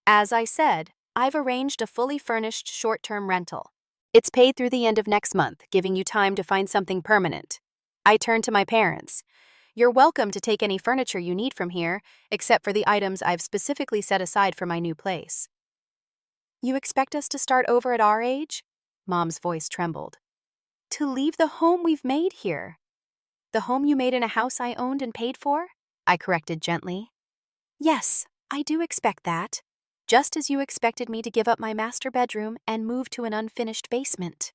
As I said, I've arranged a fully furnished short-term rental. It's paid through the end of next month, giving you time to find something permanent. I turned to my parents. You're welcome to take any furniture you need from here, except for the items I've specifically set aside for my new place. You expect us to start over at our age? Mom's voice trembled. To leave the home we've made here. The home you made in a house I owned and paid for? I corrected gently. Yes, I do expect that. Just as you expected me to give up my master bedroom and move to an unfinished basement.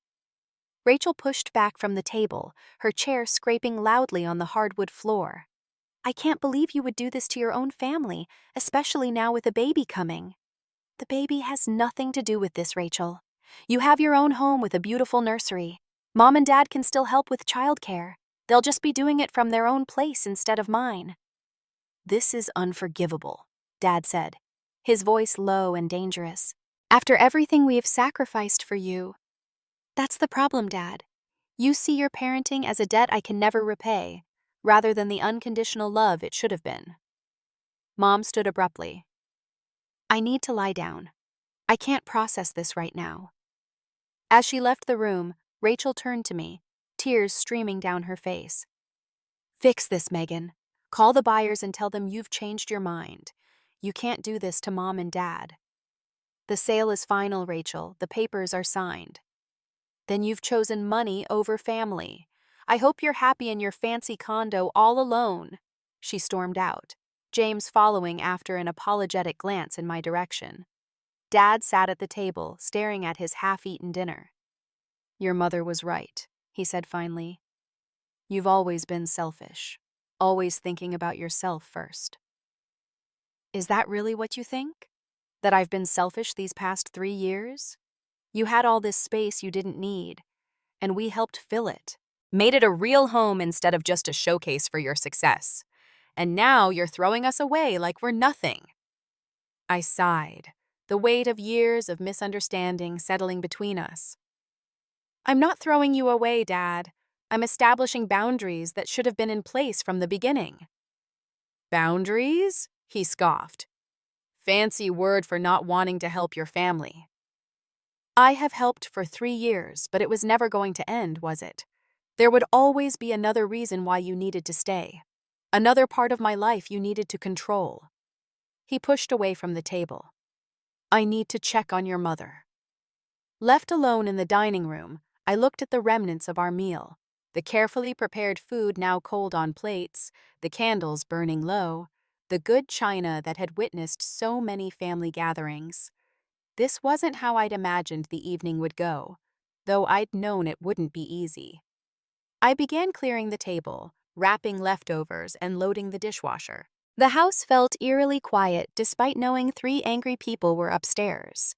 Rachel pushed back from the table, her chair scraping loudly on the hardwood floor. I can't believe you would do this to your own family, especially now with a baby coming. The baby has nothing to do with this, Rachel. You have your own home with a beautiful nursery. Mom and Dad can still help with childcare. They'll just be doing it from their own place instead of mine. This is unforgivable, Dad said, his voice low and dangerous. After everything we have sacrificed for you. That's the problem, Dad. You see your parenting as a debt I can never repay, rather than the unconditional love it should have been. Mom stood abruptly. I need to lie down. I can't process this right now. As she left the room, Rachel turned to me, tears streaming down her face. Fix this, Megan. Call the buyers and tell them you've changed your mind. You can't do this to Mom and Dad. The sale is final, Rachel. The papers are signed. Then you've chosen money over family. I hope you're happy in your fancy condo all alone. She stormed out, James following after an apologetic glance in my direction. Dad sat at the table, staring at his half-eaten dinner. Your mother was right, he said finally. You've always been selfish, always thinking about yourself first. Is that really what you think? That I've been selfish these past 3 years? You had all this space you didn't need, and we helped fill it. Made it a real home instead of just a showcase for your success. And now you're throwing us away like we're nothing. I sighed, the weight of years of misunderstanding settling between us. I'm not throwing you away, Dad. I'm establishing boundaries that should have been in place from the beginning. Boundaries? He scoffed. Fancy word for not wanting to help your family. I have helped for 3 years, but it was never going to end, was it? There would always be another reason why you needed to stay. Another part of my life you needed to control. He pushed away from the table. I need to check on your mother. Left alone in the dining room, I looked at the remnants of our meal. The carefully prepared food now cold on plates, the candles burning low, the good china that had witnessed so many family gatherings. This wasn't how I'd imagined the evening would go, though I'd known it wouldn't be easy. I began clearing the table, wrapping leftovers and loading the dishwasher. The house felt eerily quiet despite knowing 3 angry people were upstairs.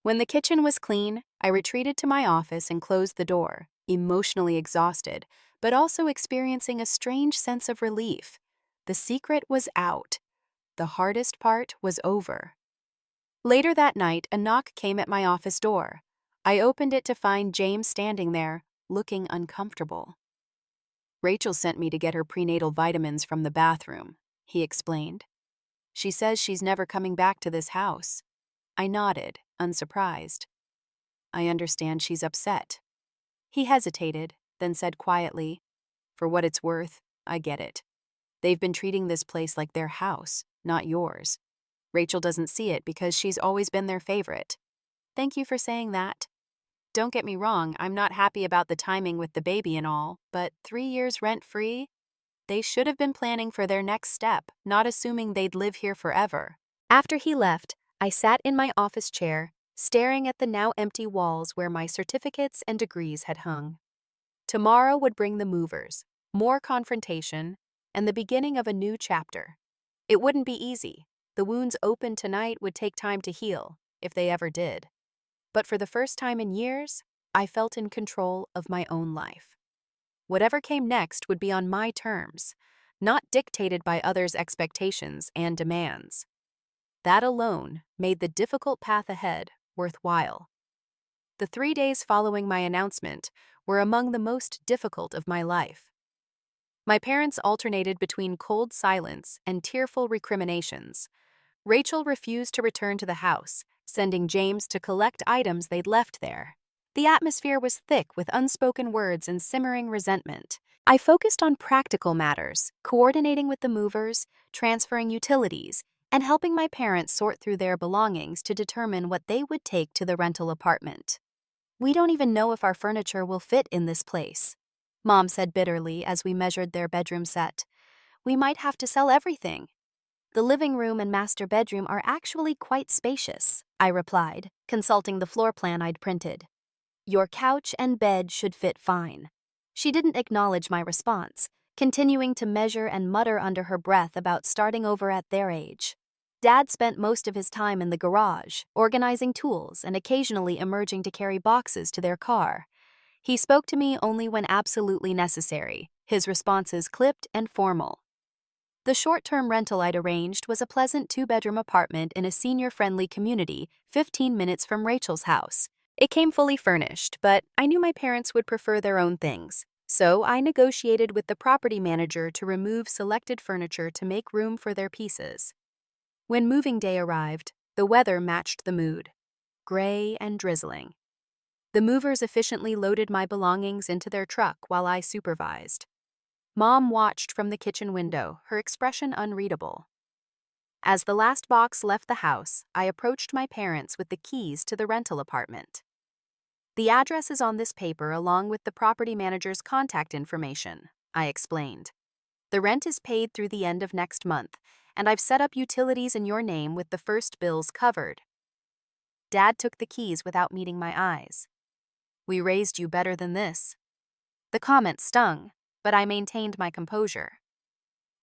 When the kitchen was clean, I retreated to my office and closed the door, emotionally exhausted, but also experiencing a strange sense of relief. The secret was out. The hardest part was over. Later that night, a knock came at my office door. I opened it to find James standing there, looking uncomfortable. Rachel sent me to get her prenatal vitamins from the bathroom, he explained. She says she's never coming back to this house. I nodded, unsurprised. I understand she's upset. He hesitated, then said quietly, For what it's worth, I get it. They've been treating this place like their house, not yours. Rachel doesn't see it because she's always been their favorite. Thank you for saying that. Don't get me wrong, I'm not happy about the timing with the baby and all, but 3 years rent-free? They should have been planning for their next step, not assuming they'd live here forever. After he left, I sat in my office chair, staring at the now empty walls where my certificates and degrees had hung. Tomorrow would bring the movers, more confrontation, and the beginning of a new chapter. It wouldn't be easy. The wounds opened tonight would take time to heal, if they ever did. But for the first time in years, I felt in control of my own life. Whatever came next would be on my terms, not dictated by others' expectations and demands. That alone made the difficult path ahead worthwhile. The 3 days following my announcement were among the most difficult of my life. My parents alternated between cold silence and tearful recriminations. Rachel refused to return to the house, sending James to collect items they'd left there. The atmosphere was thick with unspoken words and simmering resentment. I focused on practical matters, coordinating with the movers, transferring utilities, and helping my parents sort through their belongings to determine what they would take to the rental apartment. "We don't even know if our furniture will fit in this place," Mom said bitterly as we measured their bedroom set. "We might have to sell everything." "The living room and master bedroom are actually quite spacious," I replied, consulting the floor plan I'd printed. "Your couch and bed should fit fine." She didn't acknowledge my response, continuing to measure and mutter under her breath about starting over at their age. Dad spent most of his time in the garage, organizing tools and occasionally emerging to carry boxes to their car. He spoke to me only when absolutely necessary, his responses clipped and formal. The short-term rental I'd arranged was a pleasant 2-bedroom apartment in a senior-friendly community 15 minutes from Rachel's house. It came fully furnished, but I knew my parents would prefer their own things, so I negotiated with the property manager to remove selected furniture to make room for their pieces. When moving day arrived, the weather matched the mood, gray and drizzling. The movers efficiently loaded my belongings into their truck while I supervised. Mom watched from the kitchen window, her expression unreadable. As the last box left the house, I approached my parents with the keys to the rental apartment. "The address is on this paper along with the property manager's contact information," I explained. "The rent is paid through the end of next month, and I've set up utilities in your name with the first bills covered." Dad took the keys without meeting my eyes. "We raised you better than this." The comment stung, but I maintained my composure.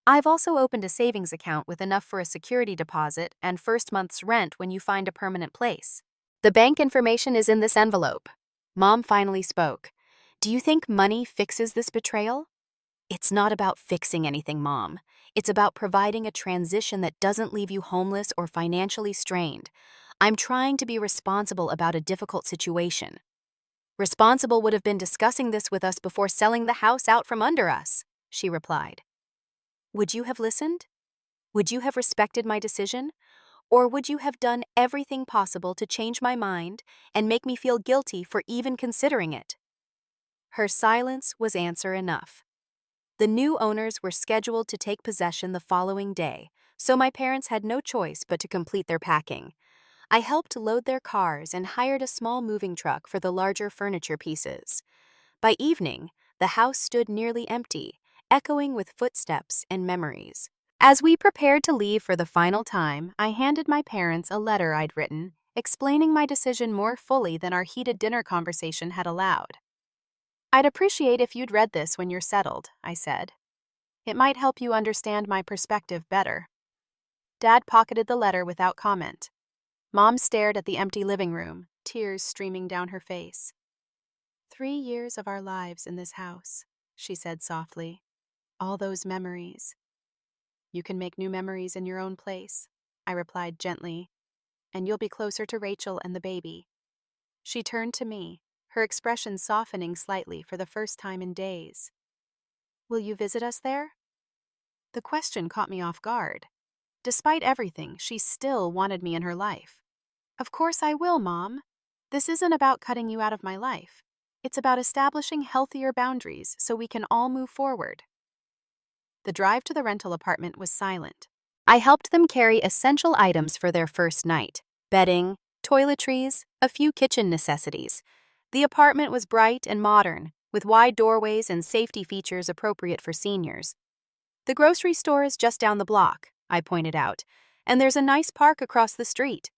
"I've also opened a savings account with enough for a security deposit and first month's rent when you find a permanent place. The bank information is in this envelope." Mom finally spoke. "Do you think money fixes this betrayal?" "It's not about fixing anything, Mom. It's about providing a transition that doesn't leave you homeless or financially strained. I'm trying to be responsible about a difficult situation." "Responsible would have been discussing this with us before selling the house out from under us," she replied. "Would you have listened? Would you have respected my decision? Or would you have done everything possible to change my mind and make me feel guilty for even considering it?" Her silence was answer enough. The new owners were scheduled to take possession the following day, so my parents had no choice but to complete their packing. I helped load their cars and hired a small moving truck for the larger furniture pieces. By evening, the house stood nearly empty, echoing with footsteps and memories. As we prepared to leave for the final time, I handed my parents a letter I'd written, explaining my decision more fully than our heated dinner conversation had allowed. "I'd appreciate if you'd read this when you're settled," I said. "It might help you understand my perspective better." Dad pocketed the letter without comment. Mom stared at the empty living room, tears streaming down her face. 3 years of our lives in this house," she said softly. "All those memories." "You can make new memories in your own place," I replied gently, "and you'll be closer to Rachel and the baby." She turned to me, her expression softening slightly for the first time in days. "Will you visit us there?" The question caught me off guard. Despite everything, she still wanted me in her life. "Of course I will, Mom. This isn't about cutting you out of my life. It's about establishing healthier boundaries so we can all move forward." The drive to the rental apartment was silent. I helped them carry essential items for their first night: bedding, toiletries, a few kitchen necessities. The apartment was bright and modern, with wide doorways and safety features appropriate for seniors. "The grocery store is just down the block," I pointed out, "and there's a nice park across the street."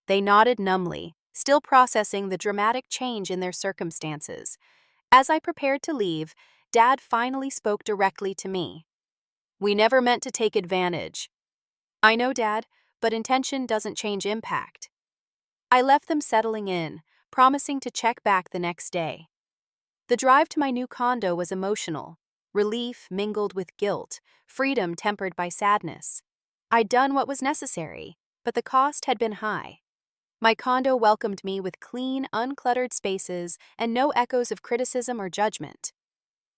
They nodded numbly, still processing the dramatic change in their circumstances. As I prepared to leave, Dad finally spoke directly to me. "We never meant to take advantage." "I know, Dad, but intention doesn't change impact." I left them settling in, promising to check back the next day. The drive to my new condo was emotional, relief mingled with guilt, freedom tempered by sadness. I'd done what was necessary, but the cost had been high. My condo welcomed me with clean, uncluttered spaces and no echoes of criticism or judgment.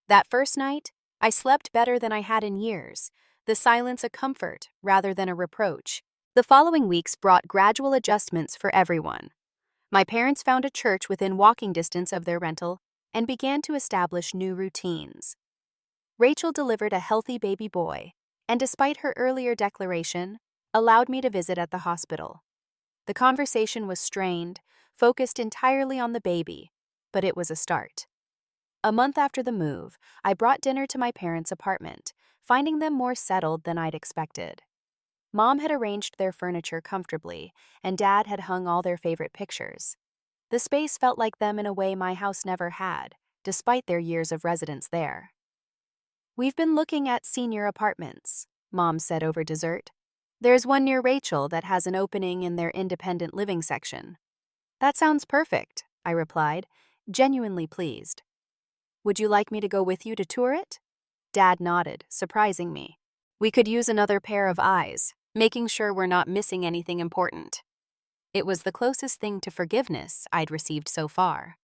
That first night, I slept better than I had in years, the silence a comfort rather than a reproach. The following weeks brought gradual adjustments for everyone. My parents found a church within walking distance of their rental and began to establish new routines. Rachel delivered a healthy baby boy, and despite her earlier declaration, allowed me to visit at the hospital. The conversation was strained, focused entirely on the baby, but it was a start. A month after the move, I brought dinner to my parents' apartment, finding them more settled than I'd expected. Mom had arranged their furniture comfortably, and Dad had hung all their favorite pictures. The space felt like them in a way my house never had, despite their years of residence there. "We've been looking at senior apartments," Mom said over dessert. "There's one near Rachel that has an opening in their independent living section." "That sounds perfect," I replied, genuinely pleased. "Would you like me to go with you to tour it?" Dad nodded, surprising me. We could use another pair of eyes, making sure we're not missing anything important. It was the closest thing to forgiveness I'd received so far.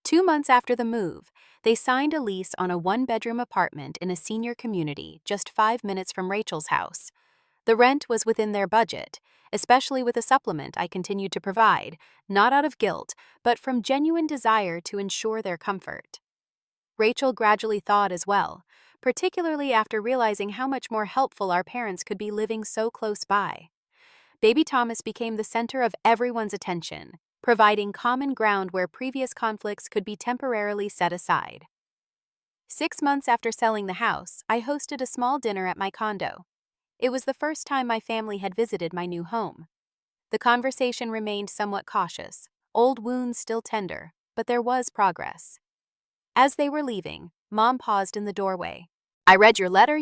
2 months after the move, they signed a lease on a one-bedroom apartment in a senior community just 5 minutes from Rachel's house. The rent was within their budget, especially with a supplement I continued to provide, not out of guilt, but from genuine desire to ensure their comfort. Rachel gradually thawed as well, particularly after realizing how much more helpful our parents could be living so close by. Baby Thomas became the center of everyone's attention, providing common ground where previous conflicts could be temporarily set aside. 6 months after selling the house, I hosted a small dinner at my condo. It was the first time my family had visited my new home. The conversation remained somewhat cautious, old wounds still tender, but there was progress. As they were leaving, Mom paused in the doorway. "I read your letter,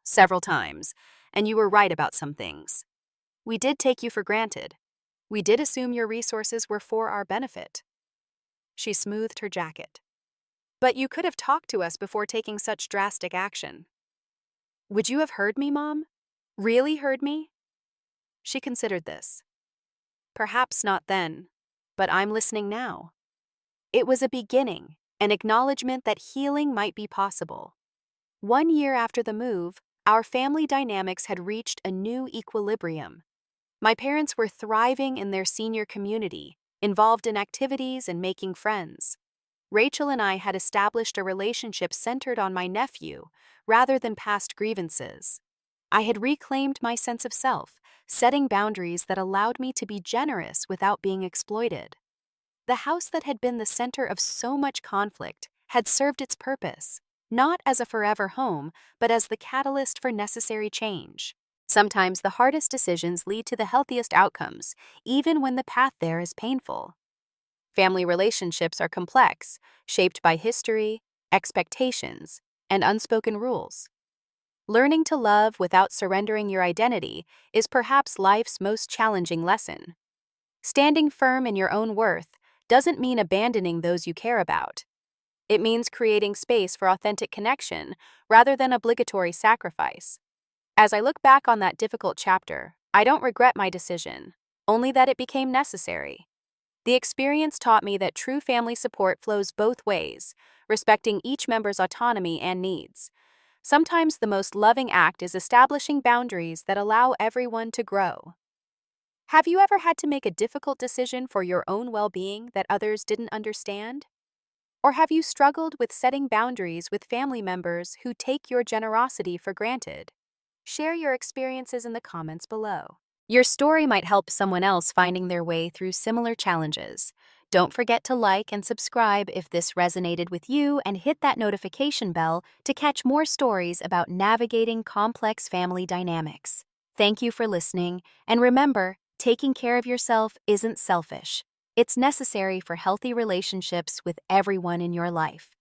several times, and you were right about some things. We did take you for granted. We did assume your resources were for our benefit." She smoothed her jacket. "But you could have talked to us before taking such drastic action." "Would you have heard me, Mom? Really heard me?" She considered this. "Perhaps not then, but I'm listening now." It was a beginning, an acknowledgement that healing might be possible. 1 year after the move, our family dynamics had reached a new equilibrium. My parents were thriving in their senior community, involved in activities and making friends. Rachel and I had established a relationship centered on my nephew, rather than past grievances. I had reclaimed my sense of self, setting boundaries that allowed me to be generous without being exploited. The house that had been the center of so much conflict had served its purpose, not as a forever home, but as the catalyst for necessary change. Sometimes the hardest decisions lead to the healthiest outcomes, even when the path there is painful. Family relationships are complex, shaped by history, expectations, and unspoken rules. Learning to love without surrendering your identity is perhaps life's most challenging lesson. Standing firm in your own worth doesn't mean abandoning those you care about. It means creating space for authentic connection rather than obligatory sacrifice. As I look back on that difficult chapter, I don't regret my decision, only that it became necessary. The experience taught me that true family support flows both ways, respecting each member's autonomy and needs. Sometimes the most loving act is establishing boundaries that allow everyone to grow. Have you ever had to make a difficult decision for your own well-being that others didn't understand? Or have you struggled with setting boundaries with family members who take your generosity for granted? Share your experiences in the comments below. Your story might help someone else finding their way through similar challenges. Don't forget to like and subscribe if this resonated with you, and hit that notification bell to catch more stories about navigating complex family dynamics. Thank you for listening, and remember, taking care of yourself isn't selfish. It's necessary for healthy relationships with everyone in your life.